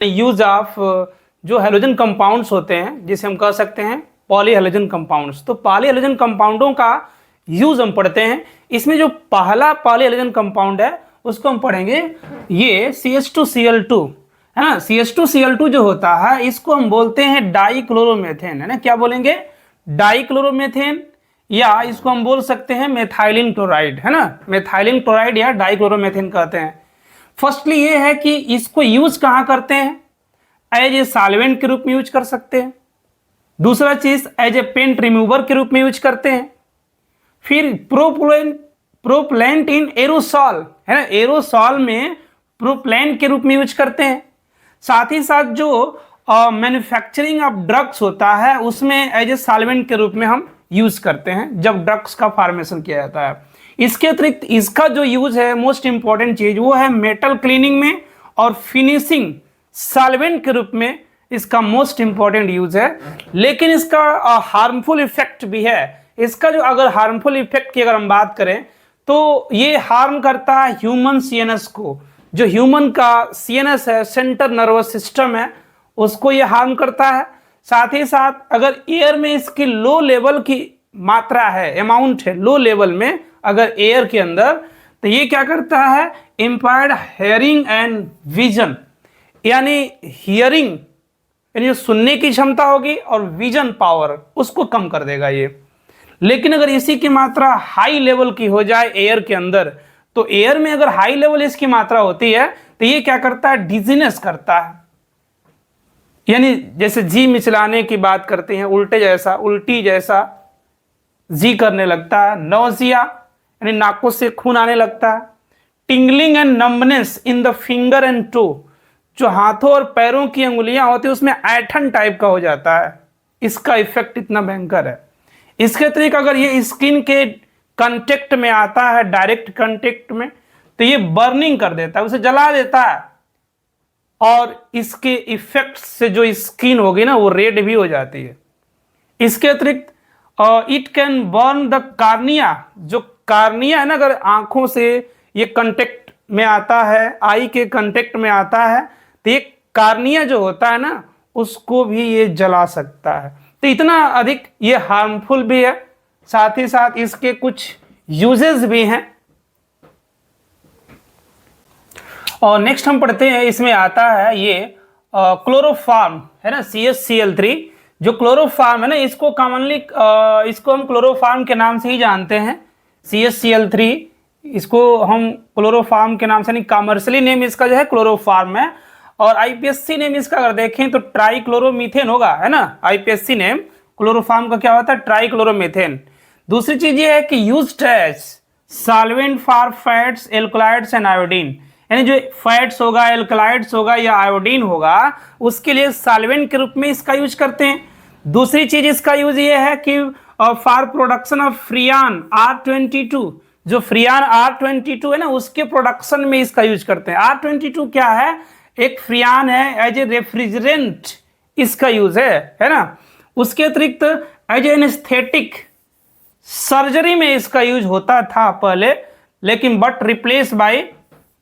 Use of जो halogen compounds होते हैं जिसे हम कह सकते हैं पॉली हेलोजन कंपाउंड्स। तो पॉली हेलोजन कंपाउंडों का यूज हम पढ़ते हैं। इसमें जो पहला पॉली हेलोजन कंपाउंड है उसको हम पढ़ेंगे, ये CH2Cl2 है ना। CH2Cl2 जो होता है इसको हम बोलते हैं डाइक्लोरोमेथेन, है ना। क्या बोलेंगे? डाइक्लोरोमेथेन, या इसको हम बोल सकते हैं मेथाइलिन क्लोराइड, है ना। मेथाइलिन क्लोराइड या डाइक्लोरोमेथेन कहते हैं। फर्स्टली ये है कि इसको यूज कहाँ करते हैं? एज ए सॉल्वेंट के रूप में यूज कर सकते हैं। दूसरा चीज एज ए पेंट रिमूवर के रूप में यूज करते हैं। फिर प्रोपलेंट इन एरोसॉल, है ना, एरोसॉल में प्रोपलेंट के रूप में यूज करते हैं। साथ ही साथ जो मैन्युफैक्चरिंग ऑफ ड्रग्स होता है उसमें एज ए सॉल्वेंट के रूप में हम यूज करते हैं जब ड्रग्स का फॉर्मेशन किया जाता है। इसके अतिरिक्त इसका जो यूज है, मोस्ट इंपॉर्टेंट चीज वो है मेटल क्लीनिंग में और फिनिशिंग सॉल्वेंट के रूप में इसका मोस्ट इंपॉर्टेंट यूज है। लेकिन इसका हार्मफुल इफेक्ट भी है। इसका जो अगर हार्मफुल इफेक्ट की अगर हम बात करें तो ये हार्म करता है ह्यूमन सीएनएस को। जो ह्यूमन का सीएनएस है, सेंट्रल नर्वस सिस्टम है, उसको ये हार्म करता है। साथ ही साथ अगर एयर में इसकी लो लेवल की मात्रा है, अमाउंट है लो लेवल में अगर एयर के अंदर, तो ये क्या करता है? इंपायर्ड हेयरिंग एंड विजन, यानी हियरिंग यानी सुनने की क्षमता होगी और विजन पावर उसको कम कर देगा ये। लेकिन अगर इसी की मात्रा हाई लेवल की हो जाए एयर के अंदर, तो एयर में अगर हाई लेवल इसकी मात्रा होती है तो ये क्या करता है? डिजीनेस करता है, यानी जैसे जी मिचलाने की बात करते हैं, उल्टी जैसा जी करने लगता है। नौजिया यानी नाकों से खून आने लगता है। Tingling and numbness in the finger and toe, जो हाथों और पैरों की अंगुलियां होती है उसमें ऐठन टाइप का हो जाता है। इसका इफेक्ट इतना भयंकर है। इसके अतिरिक्त अगर ये स्किन के कांटेक्ट में आता है, डायरेक्ट कांटेक्ट में, तो ये बर्निंग कर देता है, उसे जला देता है। और इसके इफेक्ट से जो स्किन होगी ना वो रेड भी हो जाती है। इसके अतिरिक्त it can burn the cornea, जो कार्निया है ना, अगर आंखों से ये कांटेक्ट में आता है, आई के कांटेक्ट में आता है, तो ये कार्निया जो होता है ना उसको भी ये जला सकता है। तो इतना अधिक ये हार्मफुल भी है। साथ ही साथ इसके कुछ यूजेस भी हैं। और नेक्स्ट हम पढ़ते हैं, इसमें आता है ये क्लोरोफार्म, है ना, CHCl3। जो क्लोरोफार्म है ना, इसको कॉमनली इसको हम क्लोरोफार्म के नाम से ही जानते हैं, CHCl3। इसको हम क्लोरोफार्म के नाम से नहीं, कॉमर्शियली नेम इसका जो है क्लोरोफार्म है। और IPSC नेम इसका अगर देखें तो ट्राइक्लोरोमीथेन होगा, है ना। IPSC नेम क्लोरोफार्म का क्या होता है? ट्राइक्लोरोमीथेन। दूसरी चीज ये है कि used as solvent for fats, alkaloids and iodine, यानी जो फैट्स होगा, एल्कलाइड्स होगा या आयोडीन होगा उसके लिए सॉल्वेंट के रूप में इसका यूज करते हैं। दूसरी चीज इसका यूज ये है कि फॉर प्रोडक्शन ऑफ फ्रियान R22, जो फ्रियान R22 है ना उसके प्रोडक्शन में इसका यूज करते हैं। R22 क्या है? एक फ्रियान है, एज ए रेफ्रिजरेंट इसका यूज है ना। उसके अतिरिक्त एज ए एनेस्थेटिक, सर्जरी में इसका यूज होता था पहले, लेकिन बट रिप्लेस बाय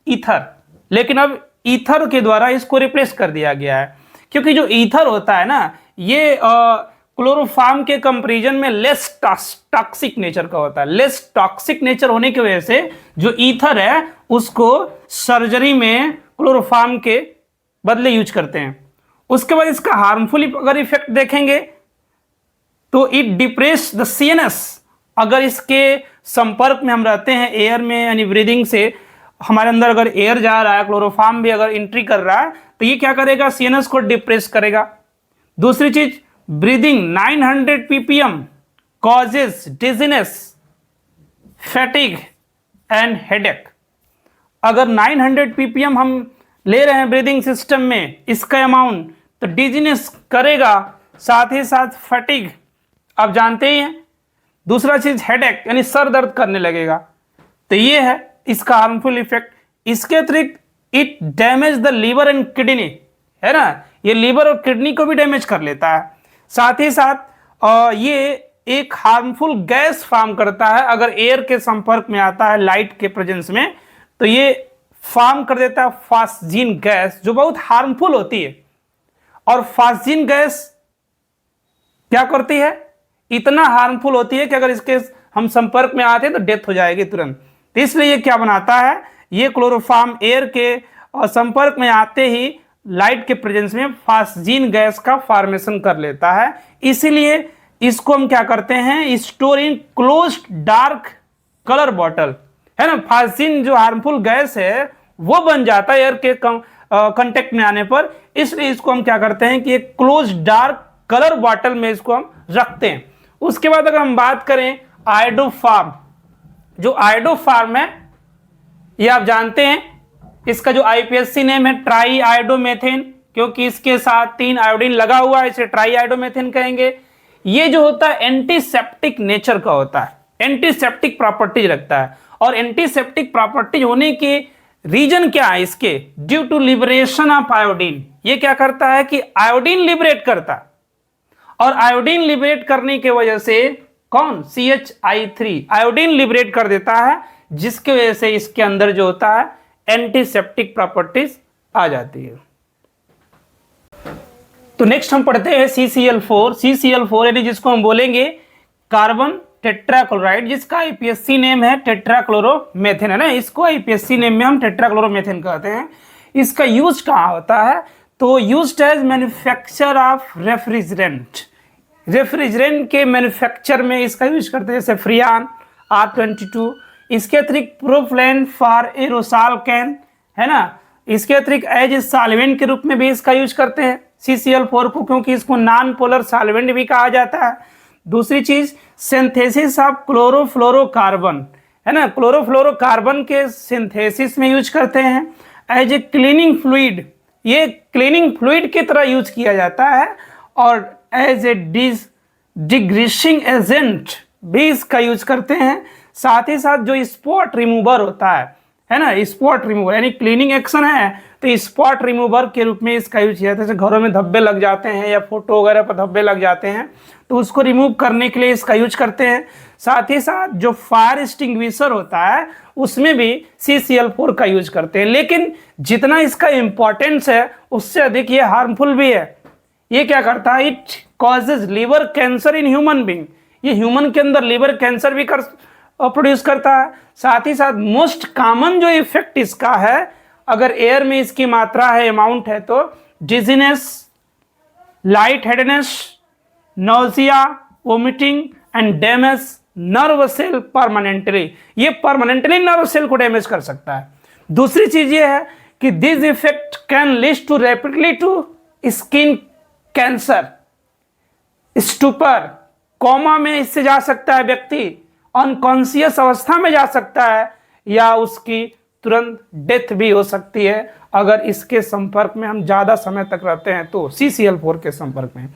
ईथर। लेकिन अब ईथर के द्वारा इसको रिप्लेस कर दिया गया है, क्योंकि जो ईथर होता है ना ये क्लोरोफार्म के कंपैरिजन में लेस टॉक्सिक नेचर का होता है। लेस टॉक्सिक नेचर होने की वजह से जो ईथर है उसको सर्जरी में क्लोरोफार्म के बदले यूज करते हैं। उसके बाद इसका हार्मफुल अगर इफेक्ट देखेंगे तो इट डिप्रेस द सीएनएस। अगर इसके संपर्क में हम रहते हैं एयर में, यानी ब्रीदिंग से हमारे अंदर अगर एयर जा रहा है, क्लोरोफार्म भी अगर एंट्री कर रहा है, तो ये क्या करेगा? सीएनएस को डिप्रेस करेगा। दूसरी चीज, breathing 900 ppm causes dizziness, fatigue and headache. अगर 900 ppm हम ले रहे हैं ब्रीदिंग सिस्टम में इसका अमाउंट, तो डिजीनेस करेगा, साथ ही साथ फैटिग आप जानते ही हैं। दूसरा चीज हेडेक, यानी सर दर्द करने लगेगा। तो ये है इसका हार्मफुल इफेक्ट। इसके अतिरिक्त it damage the liver and kidney, है ना, ये लीवर और किडनी को भी डैमेज कर लेता है। साथ ही साथ ये एक हार्मफुल गैस फॉर्म करता है अगर एयर के संपर्क में आता है, लाइट के प्रेजेंस में, तो ये फॉर्म कर देता है फास्जीन गैस, जो बहुत हार्मफुल होती है। और फास्जीन गैस क्या करती है, इतना हार्मफुल होती है कि अगर इसके हम संपर्क में आते हैं तो डेथ हो जाएगी तुरंत। तो इसलिए ये क्या बनाता है, ये क्लोरोफॉर्म एयर के संपर्क में आते ही लाइट के प्रेजेंस में फास्जीन गैस का फॉर्मेशन कर लेता है। इसीलिए इसको हम क्या करते हैं, store in closed dark colour bottle, है ना। फास्जीन जो हार्मफुल गैस है वो बन जाता है एयर के कांटेक्ट में आने पर, इसलिए इसको हम क्या करते हैं कि एक क्लोज डार्क कलर बॉटल में इसको हम रखते हैं। उसके बाद अगर हम बात करें आयोडोफार्म, जो आयोडोफार्म है ये आप जानते हैं, इसका जो आईपीएससी नेम है ट्राई आयोडोमेथेन, क्योंकि इसके साथ 3 आयोडीन लगा हुआ है, इसे ट्राई आयोडोमेथेन कहेंगे। ये जो होता है एंटीसेप्टिक नेचर का होता है, एंटीसेप्टिक प्रॉपर्टीज रखता है। और एंटीसेप्टिक प्रॉपर्टीज होने के रीजन क्या है इसके, due to liberation of iodine. ये क्या करता है कि आयोडीन लिबरेट करता है, और आयोडीन लिबरेट करने की वजह से कौन, CH3 आयोडीन लिबरेट कर देता है, जिसकी वजह से इसके अंदर जो होता है एंटीसेप्टिक प्रॉपर्टीज आ जाती है। तो नेक्स्ट हम पढ़ते हैं CCl4। CCl4 यानी जिसको हम बोलेंगे कार्बन टेट्राक्लोराइड, जिसका आईपीएससी नेम है टेट्राक्लोरोमेथेन, है ना। इसको आईपीएससी नेम में हम टेट्राक्लोरोमेथेन कहते हैं। इसका यूज कहाँ होता है, तो used as manufacture of refrigerant, refrigerant के मैन्युफैक्चर में इसका यूज करते हैं, जैसे फ्रियान R22। इसके अतिरिक्त प्रोपलेन फॉर एरोसॉल कैन, है ना। इसके अतिरिक्त एज सॉल्वेंट के रूप में भी इसका यूज करते हैं CCl4 को, क्योंकि इसको नॉन पोलर सॉल्वेंट भी कहा जाता है। दूसरी चीज सिंथेसिस ऑफ क्लोरोफ्लोरोकार्बन, है ना, क्लोरोफ्लोरोकार्बन के सिंथेसिस में यूज करते हैं। एज ए क्लीनिंग फ्लूइड, ये क्लीनिंग फ्लूइड की तरह यूज किया जाता है। और एज ए डिग्रीशिंग एजेंट भी इसका यूज करते हैं। साथ ही साथ जो स्पॉट रिमूवर होता है ना, स्पॉट रिमूवर यानी क्लीनिंग एक्शन है, तो स्पॉट रिमूवर के रूप में इसका यूज किया जाता है। जैसे घरों में धब्बे लग जाते हैं या फोटो वगैरह पर धब्बे लग जाते हैं, तो उसको रिमूव करने के लिए इसका यूज करते हैं। साथ ही साथ जो फायर एक्सटिंग्विशर होता है उसमें भी CCl4 का यूज करते हैं। लेकिन जितना इसका इंपॉर्टेंस है उससे अधिक ये हार्मफुल भी है। ये क्या करता है, it causes liver cancer in human being, ये ह्यूमन के अंदर लिवर कैंसर भी प्रोड्यूस करता है। साथ ही साथ मोस्ट कॉमन जो इफेक्ट इसका है, अगर एयर में इसकी मात्रा है, अमाउंट है, तो dizziness, light headedness, nausea, vomiting and damage nerve cell permanently, ये परमानेंटली नर्व सेल को डैमेज कर सकता है। दूसरी चीज ये है कि this effect can lead to rapidly to skin cancer, stupor, coma में इससे जा सकता है व्यक्ति, अनकॉन्शियस अवस्था में जा सकता है, या उसकी तुरंत डेथ भी हो सकती है अगर इसके संपर्क में हम ज़्यादा समय तक रहते हैं तो, CCl4 के संपर्क में।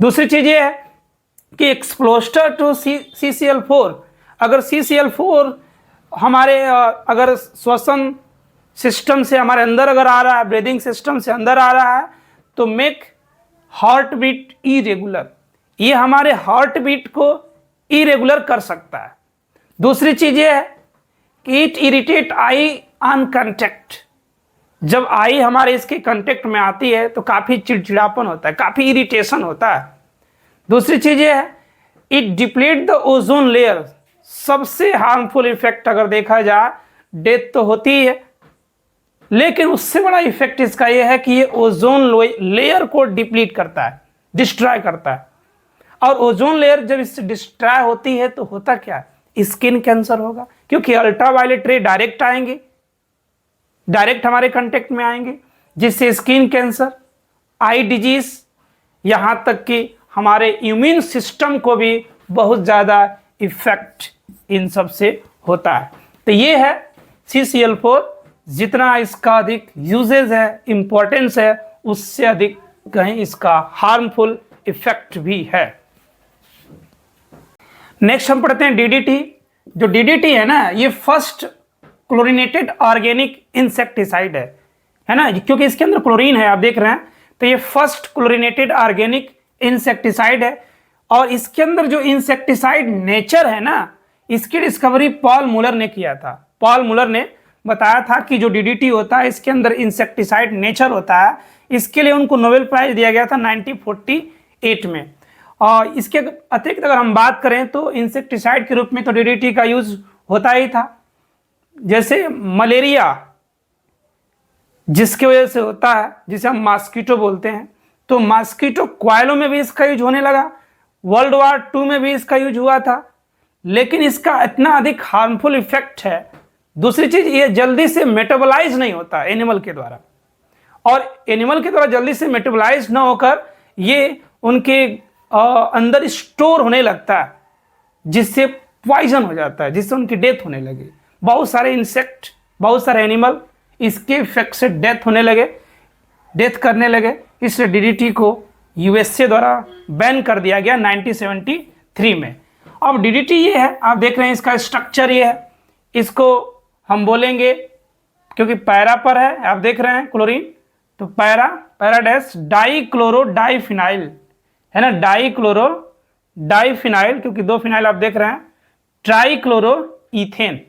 दूसरी चीज़ ये है कि एक्सपोजर टू CCl4, अगर CCl4 हमारे अगर श्वसन सिस्टम से हमारे अंदर अगर आ रहा है, ब्रीदिंग सिस्टम से अंदर आ रहा है, तो मेक हार्ट बीट इरेगुलर, ये हमारे हार्ट बीट को इरेगुलर कर सकता है। दूसरी चीज ये है कि it irritate I on contact, जब आई हमारे इसके कांटेक्ट में आती है तो काफी चिड़चिड़ापन होता है, काफी इरिटेशन होता है। दूसरी चीज ये है it deplete the ozone layer, सबसे हार्मफुल इफेक्ट अगर देखा जाए, डेथ तो होती ही है, लेकिन उससे बड़ा इफेक्ट इसका यह है कि ये ओजोन लेयर को डिप्लीट करता है, डिस्ट्रॉय करता है। और ओजोन लेयर जब इससे डिस्ट्रॉय होती है तो होता क्या है, स्किन कैंसर होगा, क्योंकि अल्ट्रावायलेट रे डायरेक्ट आएंगे, डायरेक्ट हमारे कांटेक्ट में आएंगे, जिससे स्किन कैंसर, आई डिजीज, यहाँ तक कि हमारे इम्यून सिस्टम को भी बहुत ज़्यादा इफेक्ट इन सब से होता है। तो ये है CCl4, जितना इसका अधिक यूजेज है, इंपॉर्टेंस है, उससे अधिक कहीं इसका हार्मफुल इफेक्ट भी है। नेक्स्ट हम पढ़ते हैं DDT। जो DDT है ना, ये फर्स्ट क्लोरीनेटेड ऑर्गेनिक इंसेक्टिसाइड है ना, क्योंकि इसके अंदर क्लोरीन है, आप देख रहे हैं, तो ये फर्स्ट क्लोरीनेटेड ऑर्गेनिक इंसेक्टिसाइड है। और इसके अंदर जो इंसेक्टिसाइड नेचर है ना, इसकी डिस्कवरी पॉल मुलर ने किया था। पॉल मुलर ने बताया था कि जो डीडीटी होता है इसके अंदर इंसेक्टिसाइड नेचर होता है, इसके लिए उनको नोबेल प्राइज दिया गया था 1948 में। और इसके अतिरिक्त अगर हम बात करें तो इंसेक्टिसाइड के रूप में तो डीडीटी का यूज होता ही था। जैसे मलेरिया जिसकी वजह से होता है, जिसे हम मॉस्किटो बोलते हैं, तो मॉस्किटो कॉयलों में भी इसका यूज होने लगा। वर्ल्ड वॉर 2 में भी इसका यूज हुआ था, लेकिन इसका इतना अधिक हार्मफुल इफेक्ट है। दूसरी चीज, ये जल्दी से मेटाबोलाइज नहीं होता एनिमल के द्वारा, और एनिमल के द्वारा जल्दी से मेटाबोलाइज ना होकर ये उनके अंदर स्टोर होने लगता है, जिससे पॉइजन हो जाता है, जिससे उनकी डेथ होने लगी। बहुत सारे इंसेक्ट, बहुत सारे एनिमल इसके इफेक्ट से डेथ करने लगे। इसलिए डीडीटी को यूएसए द्वारा बैन कर दिया गया 1973 में। अब डीडीटी ये है, आप देख रहे हैं इसका स्ट्रक्चर ये है, इसको हम बोलेंगे, क्योंकि पैरा पर है, आप देख रहे हैं क्लोरीन, तो पैराडैश डाइक्लोरो डाइफिनाइल है ना, डाइक्लोरो डाइफिनाइल, क्योंकि 2 फिनाइल आप देख रहे हैं, ट्राइक्लोरो इथेन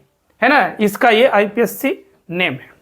है ना, इसका ये आईपीएससी नेम है।